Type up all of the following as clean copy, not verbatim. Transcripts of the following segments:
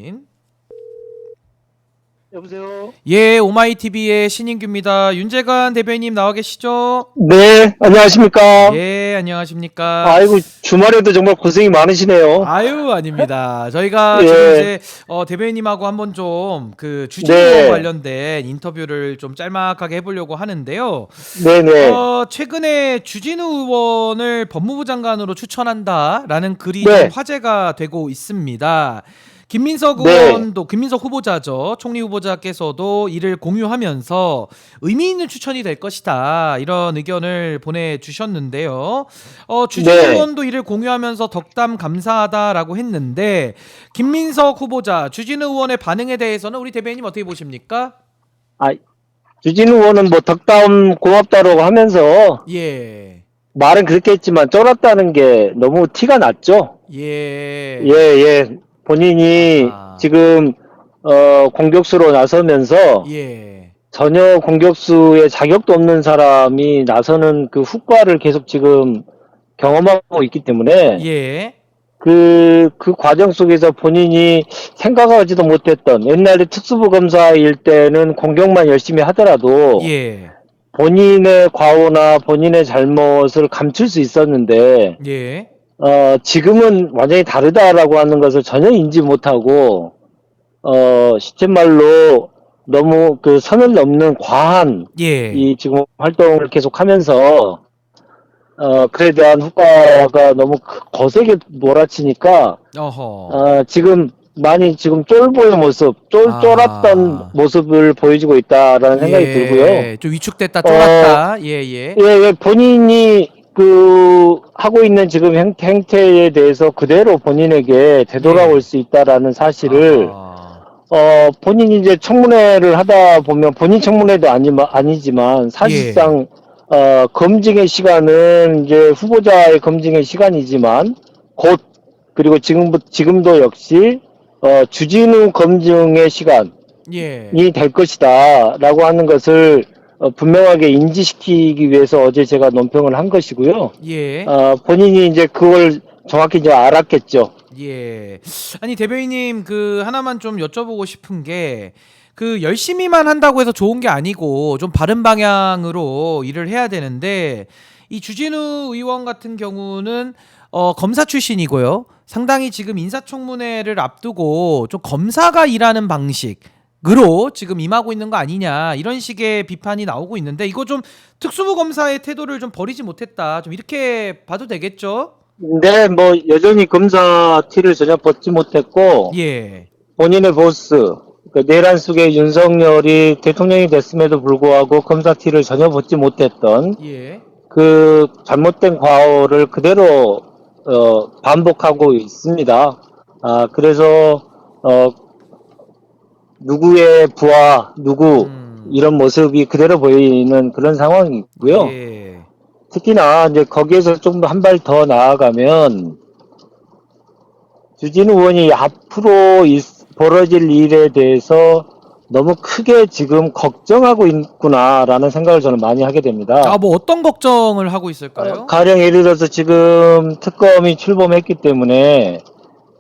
대변인. 여보세요? 예, 오마이TV의 신인규입니다. 윤재관 대변인님 나와 계시죠? 네, 안녕하십니까? 예, 안녕하십니까? 아이고, 주말에도 정말 고생이 많으시네요. 아유, 아닙니다. 저희가 지금 예, 이제 대변인님하고 한번 좀 그 주진우 의원 네, 관련된 인터뷰를 좀 짤막하게 해보려고 하는데요. 네네, 최근에 주진우 의원을 법무부 장관으로 추천한다라는 글이 좀 네, 화제가 되고 있습니다. 김민석 네, 의원도, 김민석 후보자죠. 총리 후보자께서도 이를 공유하면서 의미 있는 추천이 될 것이다. 이런 의견을 보내주셨는데요. 주진우 네. 의원도 이를 공유하면서 덕담 감사하다라고 했는데, 김민석 후보자, 주진우 의원의 반응에 대해서는 우리 대변인님 어떻게 보십니까? 아, 주진우 의원은 뭐 덕담 고맙다고 하면서 예, 말은 그렇게 했지만 쫄았다는 게 너무 티가 났죠? 예, 예, 예. 본인이 아하, 지금, 공격수로 나서면서 예, 전혀 공격수의 자격도 없는 사람이 나서는 그 후과를 계속 지금 경험하고 있기 때문에 예, 그 과정 속에서 본인이 생각하지도 못했던 옛날에 특수부 검사일 때는 공격만 열심히 하더라도 예, 본인의 과오나 본인의 잘못을 감출 수 있었는데 예, 지금은 완전히 다르다라고 하는 것을 전혀 인지 못하고 시쳇말로 너무 그 선을 넘는 과한 예, 이 지금 활동을 계속하면서 그에 대한 후과가 너무 거세게 몰아치니까, 어허. 지금 많이 지금 쫄보의 모습, 쫄았던 아, 모습을 보여주고 있다라는 생각이 들고요. 예, 좀 위축됐다, 어, 쫄았다. 예, 예. 예, 예, 본인이 하고 있는 지금 행태에 대해서 그대로 본인에게 되돌아올 예. 수 있다라는 사실을, 아하. 본인이 이제 청문회를 하다 보면 본인 청문회도 아니지만 예. 사실상 검증의 시간은 이제 후보자의 검증의 시간이지만 곧 그리고 지금도 역시 주진우 검증의 시간이 예. 될 것이다라고 하는 것을 분명하게 인지시키기 위해서 어제 제가 논평을 한 것이고요. 예. 본인이 이제 그걸 정확히 이제 알았겠죠. 예. 아니, 대변인님, 그, 하나만 좀 여쭤보고 싶은 게, 그, 열심히만 한다고 해서 좋은 게 아니고, 좀 바른 방향으로 일을 해야 되는데, 이 주진우 의원 같은 경우는, 검사 출신이고요. 상당히 지금 인사청문회를 앞두고, 좀 검사가 일하는 방식으로 지금 임하고 있는 거 아니냐, 이런 식의 비판이 나오고 있는데, 이거 좀 특수부 검사의 태도를 좀 버리지 못했다. 좀 이렇게 봐도 되겠죠? 근데 뭐 여전히 검사 티를 전혀 벗지 못했고 예. 본인의 보스, 그 내란 속에 윤석열이 대통령이 됐음에도 불구하고 검사 티를 전혀 벗지 못했던 예. 그 잘못된 과오를 그대로 반복하고 있습니다. 그래서 누구의 부하, 누구 이런 모습이 그대로 보이는 그런 상황이고요. 예. 특히나 이제 거기에서 좀 더 한 발 더 나아가면 주진우 의원이 앞으로 벌어질 일에 대해서 너무 크게 지금 걱정하고 있구나라는 생각을 저는 많이 하게 됩니다. 아, 뭐 어떤 걱정을 하고 있을까요? 가령 예를 들어서 지금 특검이 출범했기 때문에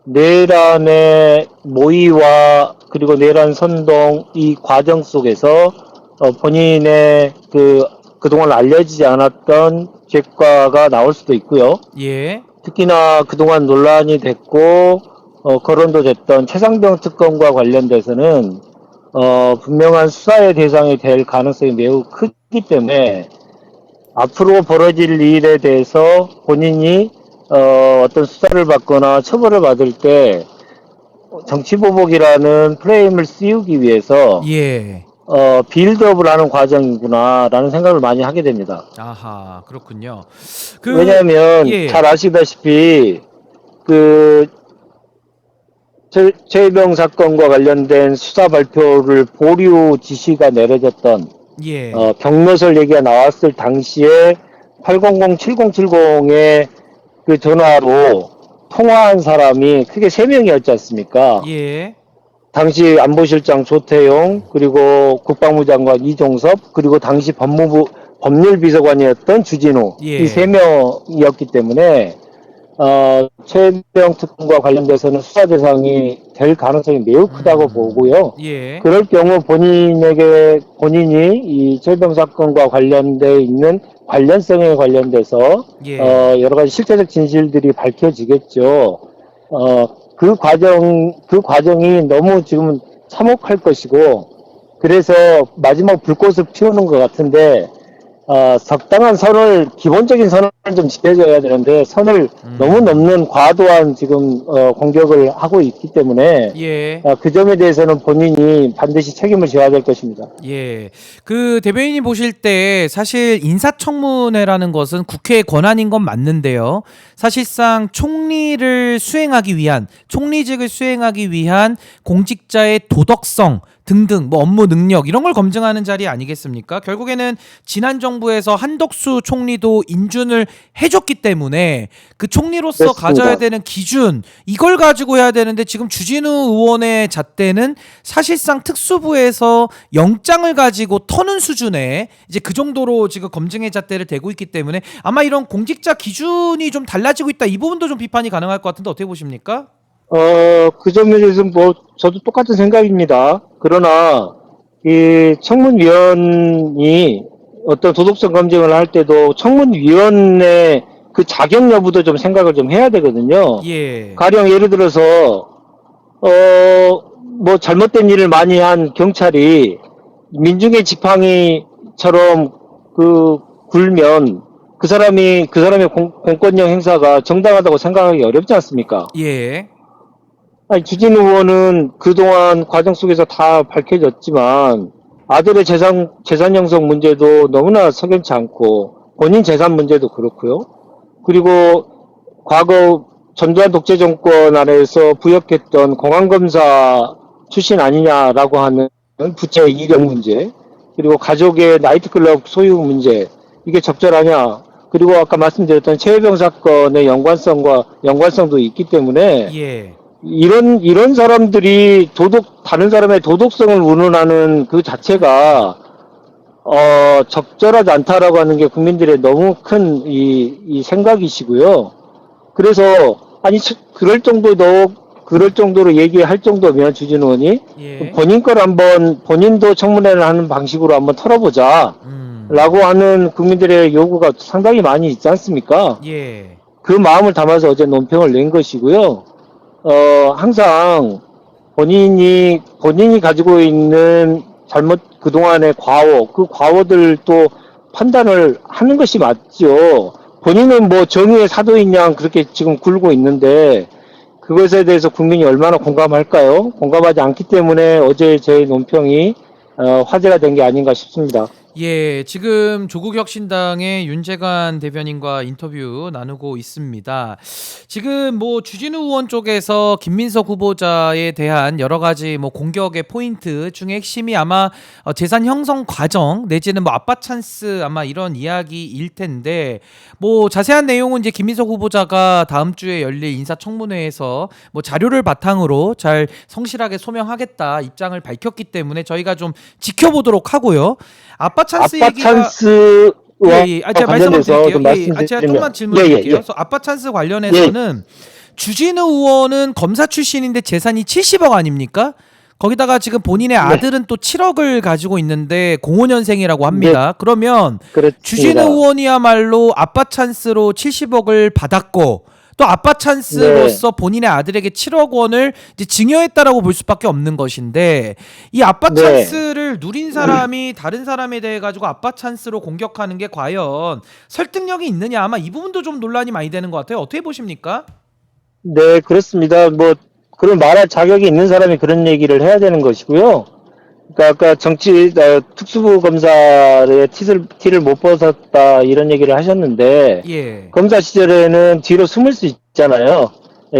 내란의 모의와 그리고 내란 선동 이 과정 속에서 본인의 그동안 알려지지 않았던 죄과가 나올 수도 있고요. 예. 특히나 그동안 논란이 됐고 거론도 됐던 최상병 특검과 관련돼서는 분명한 수사의 대상이 될 가능성이 매우 크기 때문에 앞으로 벌어질 일에 대해서 본인이 어떤 수사를 받거나 처벌을 받을 때 정치보복이라는 프레임을 씌우기 위해서 예. 빌드업을 하는 과정이구나라는 생각을 많이 하게 됩니다. 아하, 그렇군요. 왜냐하면 예. 잘 아시다시피 최혜병 사건과 관련된 수사 발표를 보류 지시가 내려졌던 예. 경로설 얘기가 나왔을 당시에 800-7070의 그 전화로 통화한 사람이 크게 3명이었지 않습니까? 예. 당시 안보실장 조태용, 그리고 국방부 장관 이종섭, 그리고 당시 법률비서관이었던 주진우, 예. 이 3명이었기 때문에 최혜병 특검과 관련돼서는 수사 대상이 될 가능성이 매우 크다고 보고요. 예. 그럴 경우 본인이 이 최혜병 사건과 관련돼 있는 관련성에 관련돼서 예. 여러 가지 실체적 진실들이 밝혀지겠죠. 그 과정이 너무 지금 참혹할 것이고, 그래서 마지막 불꽃을 피우는 것 같은데, 적당한 선을, 기본적인 선을 좀 지켜줘야 되는데, 선을 너무 넘는 과도한 지금, 공격을 하고 있기 때문에, 예. 그 점에 대해서는 본인이 반드시 책임을 져야 될 것입니다. 예. 그 대변인이 보실 때 사실 인사청문회라는 것은 국회의 권한인 건 맞는데요. 사실상 총리직을 수행하기 위한 공직자의 도덕성 등등 뭐 업무 능력 이런 걸 검증하는 자리 아니겠습니까? 결국에는 지난 정부에서 한덕수 총리도 인준을 해줬기 때문에 그 총리로서 그렇습니다. 가져야 되는 기준 이걸 가지고 해야 되는데 지금 주진우 의원의 잣대는 사실상 특수부에서 영장을 가지고 터는 수준의 이제 그 정도로 지금 검증의 잣대를 대고 있기 때문에 아마 이런 공직자 기준이 좀 달라지고 있다 이 부분도 좀 비판이 가능할 것 같은데 어떻게 보십니까? 그 점에 대해서는 뭐, 저도 똑같은 생각입니다. 그러나, 이 청문위원이 어떤 도덕성 검증을 할 때도 청문위원의 그 자격 여부도 좀 생각을 좀 해야 되거든요. 예. 가령 예를 들어서, 뭐 잘못된 일을 많이 한 경찰이 민중의 지팡이처럼 굴면 그 사람의 공권력 행사가 정당하다고 생각하기 어렵지 않습니까? 예. 아니, 주진우 의원은 그동안 과정 속에서 다 밝혀졌지만 아들의 재산 형성 문제도 너무나 석연치 않고 본인 재산 문제도 그렇고요. 그리고 과거 전두환 독재 정권 아래에서 부역했던 공안검사 출신 아니냐라고 하는 부채 이력 문제, 그리고 가족의 나이트클럽 소유 문제, 이게 적절하냐, 그리고 아까 말씀드렸던 최혜병 사건의 연관성도 있기 때문에 예. 이런 사람들이 다른 사람의 도덕성을 운운하는 그 자체가, 적절하지 않다라고 하는 게 국민들의 너무 큰 이 생각이시고요. 그래서, 아니, 그럴 정도로 얘기할 정도면 주진우 의원이 예. 본인도 청문회를 하는 방식으로 한번 털어보자. 라고 하는 국민들의 요구가 상당히 많이 있지 않습니까? 예. 그 마음을 담아서 어제 논평을 낸 것이고요. 항상 본인이 가지고 있는 그동안의 그 과오들도 판단을 하는 것이 맞죠. 본인은 뭐 정의의 사도인 양 그렇게 지금 굴고 있는데, 그것에 대해서 국민이 얼마나 공감할까요? 공감하지 않기 때문에 어제 제 논평이, 화제가 된 게 아닌가 싶습니다. 예, 지금 조국혁신당의 윤재관 대변인과 인터뷰 나누고 있습니다. 지금 뭐 주진우 의원 쪽에서 김민석 후보자에 대한 여러 가지 뭐 공격의 포인트 중에 핵심이 아마 재산 형성 과정 내지는 뭐 아빠 찬스 아마 이런 이야기일 텐데 뭐 자세한 내용은 이제 김민석 후보자가 다음 주에 열릴 인사청문회에서 뭐 자료를 바탕으로 잘 성실하게 소명하겠다 입장을 밝혔기 때문에 저희가 좀 지켜보도록 하고요. 아빠 찬스와 제가 관련해서 좀 말씀드리면, 제가 조금만 질문드릴게요. 그래서 아빠 찬스 관련해서는 주진우 의원은 검사 출신인데 재산이 70억 아닙니까? 거기다가 지금 본인의 아들은 또 7억을 가지고 있는데 05년생이라고 합니다. 그러면 그렇습니다. 주진우 의원이야말로 아빠 찬스로 70억을 받았고 또 아빠 찬스로서 본인의 아들에게 7억 원을 이제 증여했다라고 볼 수밖에 없는 것인데 이 아빠 찬스를 누린 사람이 다른 사람에 대해 가지고 아빠 찬스로 공격하는 게 과연 설득력이 있느냐 아마 이 부분도 좀 논란이 많이 되는 것 같아요. 어떻게 보십니까? 네, 그렇습니다. 뭐 그런 말할 자격이 있는 사람이 그런 얘기를 해야 되는 것이고요. 그러니까 아까 특수부 검사의 티를 못 벗었다 이런 얘기를 하셨는데, 예. 검사 시절에는 뒤로 숨을 수 있잖아요.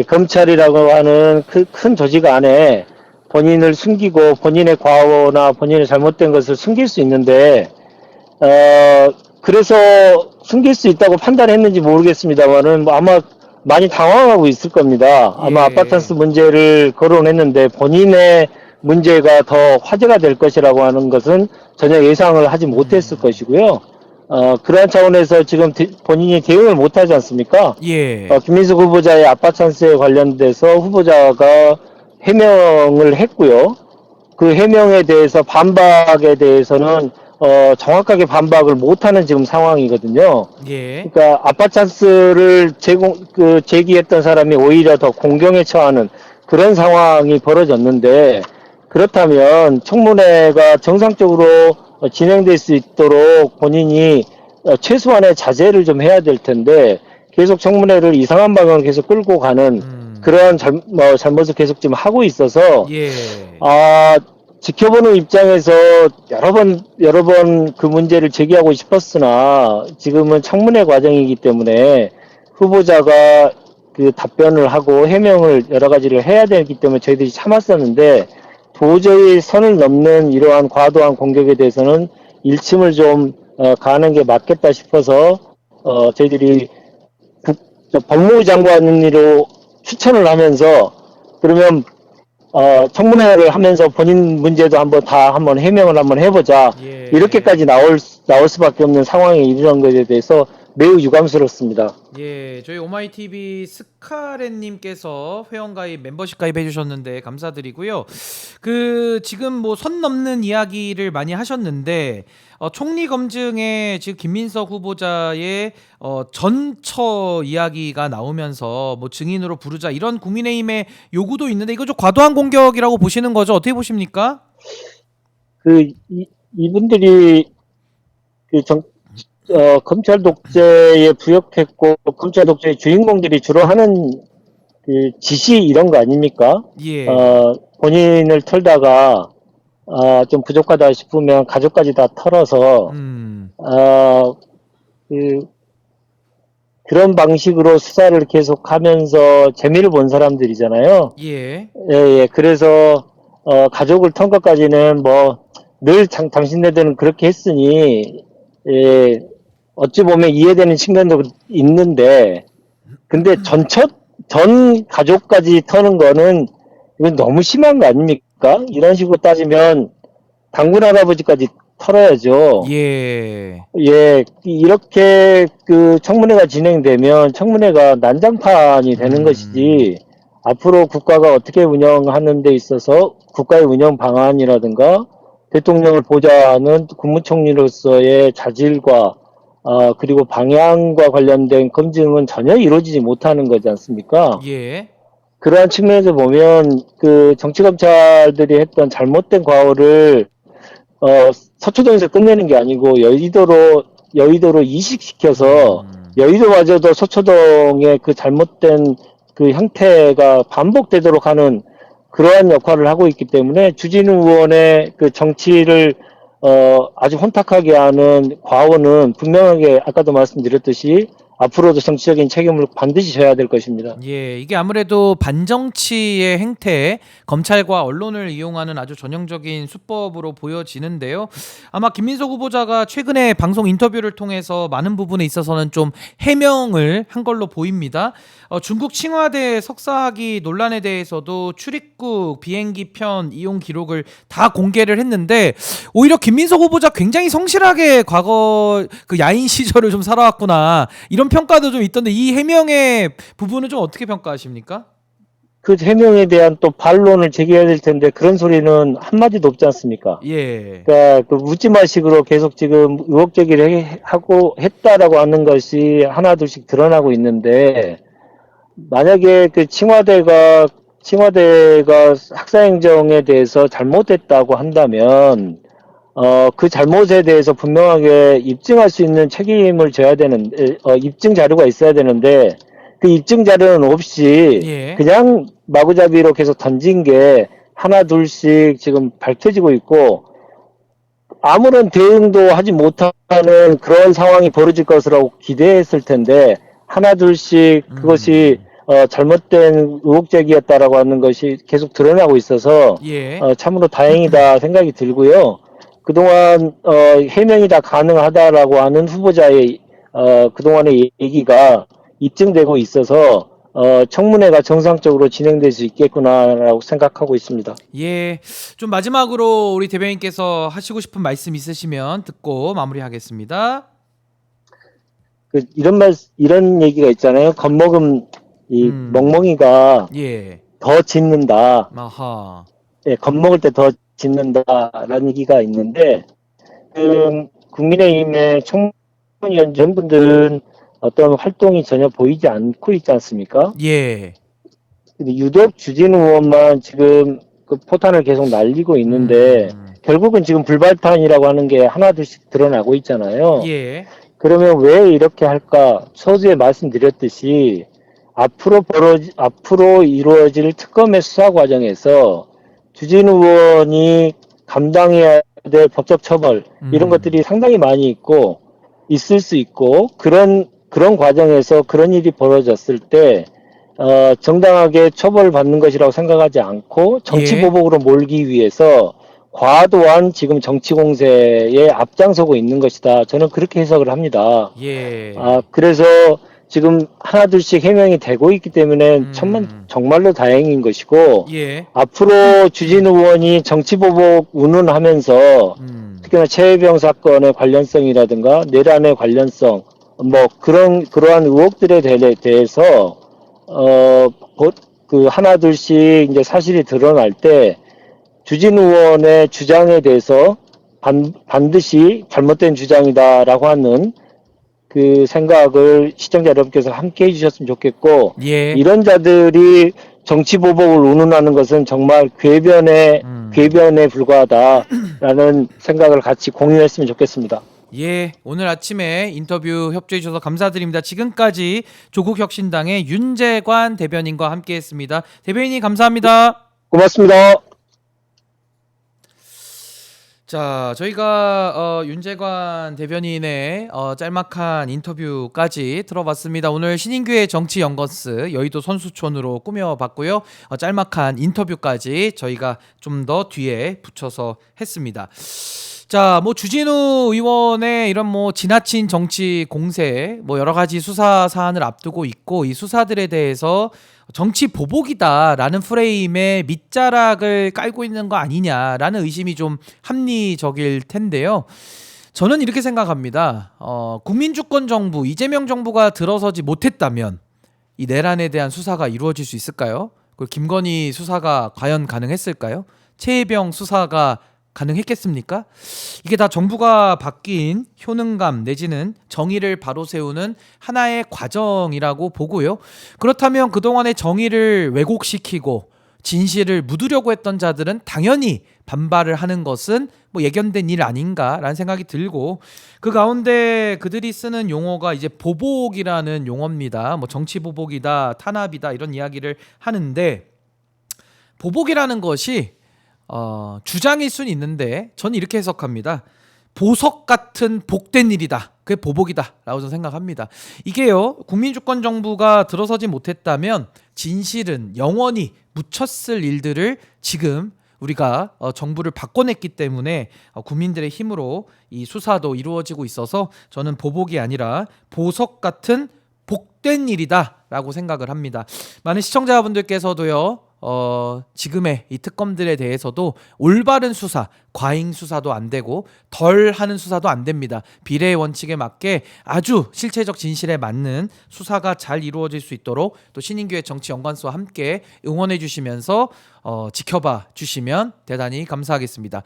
검찰이라고 하는 큰 조직 안에 본인을 숨기고 본인의 과오나 본인의 잘못된 것을 숨길 수 있는데, 그래서 숨길 수 있다고 판단했는지 모르겠습니다만은 아마 많이 당황하고 있을 겁니다. 아마 예. 아빠 찬스 문제를 거론했는데 본인의 문제가 더 화제가 될 것이라고 하는 것은 전혀 예상을 하지 못했을 것이고요. 그러한 차원에서 지금 본인이 대응을 못하지 않습니까? 예. 김민석 후보자의 아빠 찬스에 관련돼서 후보자가 해명을 했고요. 그 해명에 대해서 반박에 대해서는 정확하게 반박을 못하는 지금 상황이거든요. 예. 그러니까 아빠 찬스를 제기했던 사람이 오히려 더 공경에 처하는 그런 상황이 벌어졌는데, 그렇다면 청문회가 정상적으로 진행될 수 있도록 본인이 최소한의 자제를 좀 해야 될 텐데, 계속 청문회를 이상한 방향으로 계속 끌고 가는 그러한 잘못을 계속 지금 하고 있어서, 예. 지켜보는 입장에서 여러 번 그 문제를 제기하고 싶었으나 지금은 청문회 과정이기 때문에 후보자가 그 답변을 하고 해명을 여러 가지를 해야 되기 때문에 저희들이 참았었는데, 도저히 선을 넘는 이러한 과도한 공격에 대해서는 일침을 좀 가하는 게 맞겠다 싶어서 저희들이 법무부 장관으로 추천을 하면서, 그러면 청문회를 하면서 본인 문제도 한번 해명을 한번 해보자. 예. 이렇게까지 나올 수밖에 없는 상황에 이르는 것에 대해서 매우 유감스럽습니다. 예, 저희 오마이TV 스카렛님께서 회원가입, 멤버십 가입해 주셨는데 감사드리고요. 그 지금 뭐 선 넘는 이야기를 많이 하셨는데 총리 검증에 지금 김민석 후보자의 전처 이야기가 나오면서 뭐 증인으로 부르자 이런 국민의힘의 요구도 있는데 이거 좀 과도한 공격이라고 보시는 거죠? 어떻게 보십니까? 이분들이 검찰 독재에 부역했고 검찰 독재의 주인공들이 주로 하는 그 지시 이런 거 아닙니까? 예. 본인을 털다가 좀 부족하다 싶으면 가족까지 다 털어서 그런 방식으로 수사를 계속하면서 재미를 본 사람들이잖아요. 예. 예. 그래서 가족을 턴 것까지는 뭐 늘 당신네들은 그렇게 했으니 예, 어찌 보면 이해되는 측면도 있는데, 근데 전 가족까지 터는 거는 이건 너무 심한 거 아닙니까? 이런 식으로 따지면 당군 할아버지까지 털어야죠. 예. 예, 이렇게 그 청문회가 진행되면 청문회가 난장판이 되는 것이지, 앞으로 국가가 어떻게 운영하는 데 있어서 국가의 운영 방안이라든가 대통령을 보좌하는 국무총리로서의 자질과 그리고 방향과 관련된 검증은 전혀 이루어지지 못하는 거지 않습니까? 예. 그러한 측면에서 보면 그 정치검찰들이 했던 잘못된 과오를 서초동에서 끝내는 게 아니고 여의도로 이식시켜서 여의도마저도 서초동의 그 잘못된 그 형태가 반복되도록 하는 그러한 역할을 하고 있기 때문에 주진우 의원의 그 정치를 아주 혼탁하게 하는 과오는 분명하게 아까도 말씀드렸듯이 앞으로도 정치적인 책임을 반드시 져야 될 것입니다. 예, 이게 아무래도 반정치의 행태, 검찰과 언론을 이용하는 아주 전형적인 수법으로 보여지는데요. 아마 김민석 후보자가 최근에 방송 인터뷰를 통해서 많은 부분에 있어서는 좀 해명을 한 걸로 보입니다. 중국 칭화대 석사학위 논란에 대해서도 출입국 비행기 편 이용 기록을 다 공개를 했는데 오히려 김민석 후보자 굉장히 성실하게 과거 그 야인 시절을 좀 살아왔구나 이런 평가도 좀 있던데 이 해명의 부분은 좀 어떻게 평가하십니까? 그 해명에 대한 또 반론을 제기해야 될 텐데 그런 소리는 한마디도 없지 않습니까? 예. 그러니까 그 묻지마식으로 계속 지금 의혹 제기를 하고 했다라고 하는 것이 하나둘씩 드러나고 있는데, 만약에 그 칭화대가 학사행정에 대해서 잘못했다고 한다면 그 잘못에 대해서 분명하게 입증할 수 있는 책임을 져야 되는데, 입증 자료가 있어야 되는데 그 입증 자료는 없이 예. 그냥 마구잡이로 계속 던진 게 하나 둘씩 지금 밝혀지고 있고, 아무런 대응도 하지 못하는 그런 상황이 벌어질 것이라고 기대했을 텐데 하나 둘씩 그것이 잘못된 의혹 제기였다라고 하는 것이 계속 드러나고 있어서 예. 참으로 다행이다 생각이 들고요. 그동안 해명이 다 가능하다라고 하는 후보자의 그동안의 얘기가 입증되고 있어서 청문회가 정상적으로 진행될 수 있겠구나라고 생각하고 있습니다. 예. 좀 마지막으로 우리 대변인께서 하시고 싶은 말씀 있으시면 듣고 마무리하겠습니다. 이런 얘기가 있잖아요. 겁먹음, 음. 멍멍이가 예. 더 짖는다. 아하. 예, 겁먹을 때 더 짖는다라는 얘기가 있는데, 국민의힘의 청문위원장분들은 어떤 활동이 전혀 보이지 않고 있지 않습니까? 예. 근데 유독 주진우 의원만 지금 그 포탄을 계속 날리고 있는데, 결국은 지금 불발탄이라고 하는 게 하나둘씩 드러나고 있잖아요. 예. 그러면 왜 이렇게 할까? 서두에 말씀드렸듯이 앞으로 이루어질 특검의 수사 과정에서 주진우 의원이 감당해야 될 법적 처벌 이런 것들이 상당히 많이 있을 수 있고 그런 과정에서 그런 일이 벌어졌을 때 정당하게 처벌받는 것이라고 생각하지 않고 정치 예. 보복으로 몰기 위해서 과도한 지금 정치 공세에 앞장서고 있는 것이다. 저는 그렇게 해석을 합니다. 예. 그래서 지금 하나둘씩 해명이 되고 있기 때문에 정말로 다행인 것이고, 예. 앞으로 주진우 의원이 정치 보복 운운하면서 특히나 최혜병 사건의 관련성이라든가 내란의 관련성, 뭐 그러한 의혹들에 대해서 하나둘씩 이제 사실이 드러날 때 주진우 의원의 주장에 대해서 반드시 잘못된 주장이다라고 하는 그 생각을 시청자 여러분께서 함께 해주셨으면 좋겠고, 예. 이런 자들이 정치 보복을 운운하는 것은 정말 궤변에 불과하다라는 생각을 같이 공유했으면 좋겠습니다. 예, 오늘 아침에 인터뷰 협조해 주셔서 감사드립니다. 지금까지 조국혁신당의 윤재관 대변인과 함께했습니다. 대변인님 감사합니다. 고맙습니다. 자, 저희가 윤재관 대변인의 짤막한 인터뷰까지 들어봤습니다. 오늘 신인규의 정치 연거스 여의도 선수촌으로 꾸며봤고요. 짤막한 인터뷰까지 저희가 좀 더 뒤에 붙여서 했습니다. 자, 뭐 주진우 의원의 이런 뭐 지나친 정치 공세, 뭐 여러 가지 수사 사안을 앞두고 있고 이 수사들에 대해서 정치 보복이다라는 프레임에 밑자락을 깔고 있는 거 아니냐라는 의심이 좀 합리적일 텐데요. 저는 이렇게 생각합니다. 국민주권 정부, 이재명 정부가 들어서지 못했다면 이 내란에 대한 수사가 이루어질 수 있을까요? 그리고 김건희 수사가 과연 가능했을까요? 최혜병 수사가 가능했겠습니까? 이게 다 정부가 바뀐 효능감 내지는 정의를 바로 세우는 하나의 과정이라고 보고요. 그렇다면 그동안의 정의를 왜곡시키고 진실을 묻으려고 했던 자들은 당연히 반발을 하는 것은 뭐 예견된 일 아닌가라는 생각이 들고, 그 가운데 그들이 쓰는 용어가 이제 보복이라는 용어입니다. 뭐 정치 보복이다, 탄압이다 이런 이야기를 하는데, 보복이라는 것이 주장일 수는 있는데 저는 이렇게 해석합니다. 보석 같은 복된 일이다. 그게 보복이다 라고 저는 생각합니다. 이게요, 국민주권 정부가 들어서지 못했다면 진실은 영원히 묻혔을 일들을 지금 우리가 정부를 바꿔냈기 때문에 국민들의 힘으로 이 수사도 이루어지고 있어서 저는 보복이 아니라 보석 같은 복된 일이다 라고 생각을 합니다. 많은 시청자분들께서도요, 지금의 이 특검들에 대해서도 올바른 수사, 과잉 수사도 안 되고 덜 하는 수사도 안 됩니다. 비례의 원칙에 맞게 아주 실체적 진실에 맞는 수사가 잘 이루어질 수 있도록 또 신인규의 정치 연관소와 함께 응원해 주시면서 지켜봐 주시면 대단히 감사하겠습니다.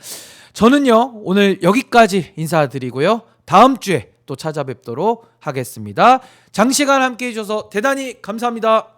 저는요, 오늘 여기까지 인사드리고요. 다음 주에 또 찾아뵙도록 하겠습니다. 장시간 함께 해주셔서 대단히 감사합니다.